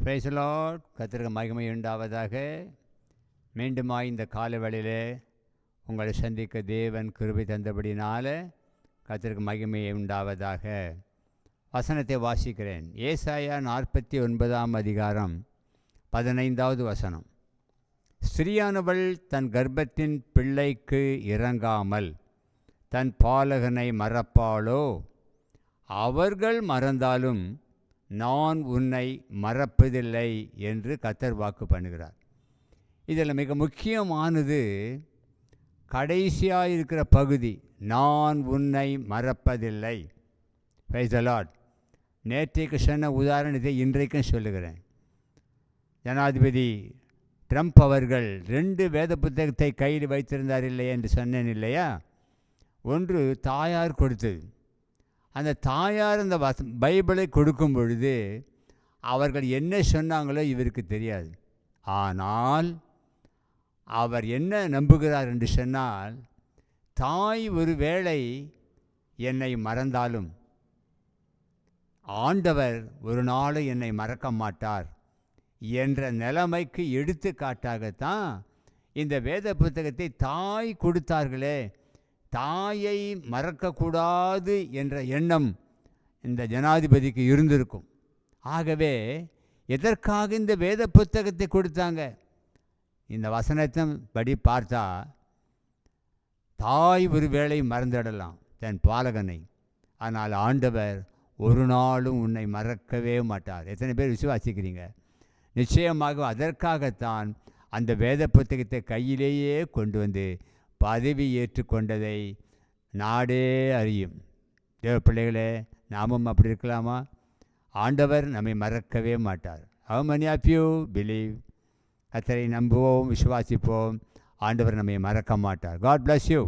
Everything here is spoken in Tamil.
Praise the Lord. கர்த்தருக்கு மகிமை உண்டாவதாக. மீண்டுமாய் இந்த காலவேளையிலே உங்களை சந்திக்க தேவன் கிருபை தந்தபடினால கர்த்தருக்கு மகிமை உண்டாவதாக. வசனத்தை வாசிக்கிறேன். ஏசாயா 49 அதிகாரம் 15வது வசனம். ஸ்திரீயானவள் தன் கர்ப்பத்தின் பிள்ளைக்கு இறங்காமல் தன் பாலகனை மறப்பாளோ? அவர்கள் மறந்தாலும் நான் உன்னை மறப்பதில்லை என்று கர்த்தர் வாக்கு பண்ணுகிறார். இதில் மிக முக்கியமானது கடைசியாக இருக்கிற பகுதி, நான் உன்னை மறப்பதில்லை. Praise the Lord. நேற்றைக்கு சொன்ன உதாரணத்தை இன்றைக்கும் சொல்லுகிறேன். ஜனாதிபதி ட்ரம்ப் அவர்கள் 2 வேத புத்தகத்தை கையில் வைத்திருந்தார் இல்லையா என்று சொன்னேன் இல்லையா? ஒன்று தாயார் கொடுத்தது. அந்த தாயார் அந்த பைபிளை கொடுக்கும் பொழுது அவர்கள் என்ன சொன்னாங்களோ இவருக்கு தெரியாது. ஆனால் அவர் என்ன நம்புகிறார் என்று சொன்னால், தாய் ஒரு வேளை என்னை மறந்தாலும் ஆண்டவர் ஒரு நாளும் என்னை மறக்க மாட்டார் என்ற நிலைமைக்கு எடுத்துக்காட்டாகத்தான் இந்த வேத புத்தகத்தை தாய் கொடுத்தார்களே. தாயை மறக்கக்கூடாது என்ற எண்ணம் இந்த ஜனாதிபதிக்கு இருந்திருக்கும். ஆகவே எதற்காக இந்த வேத புத்தகத்தை கொடுத்தாங்க? இந்த வசனத்தை படி பார்த்தா, தாய் ஒரு வேளை மறந்துடலாம் தன் பாலகனை, ஆனால் ஆண்டவர் ஒரு நாளும் உன்னை மறக்கவே மாட்டார். எத்தனை பேர் விசுவாசிக்கிறீங்க? நிச்சயமாக அதற்காகத்தான் அந்த வேத புத்தகத்தை கையிலேயே கொண்டு வந்து பதவி ஏற்றுக்கொண்டதை நாடே அறியும். தேவ பிள்ளைகளே, நாமும் அப்படி இருக்கலாமா? ஆண்டவர் நம்மை மறக்கவே மாட்டார். How many of you believe? கர்த்தரை நம்புவோம், விசுவாசிப்போம். ஆண்டவர் நம்மை மறக்க மாட்டார். God bless you.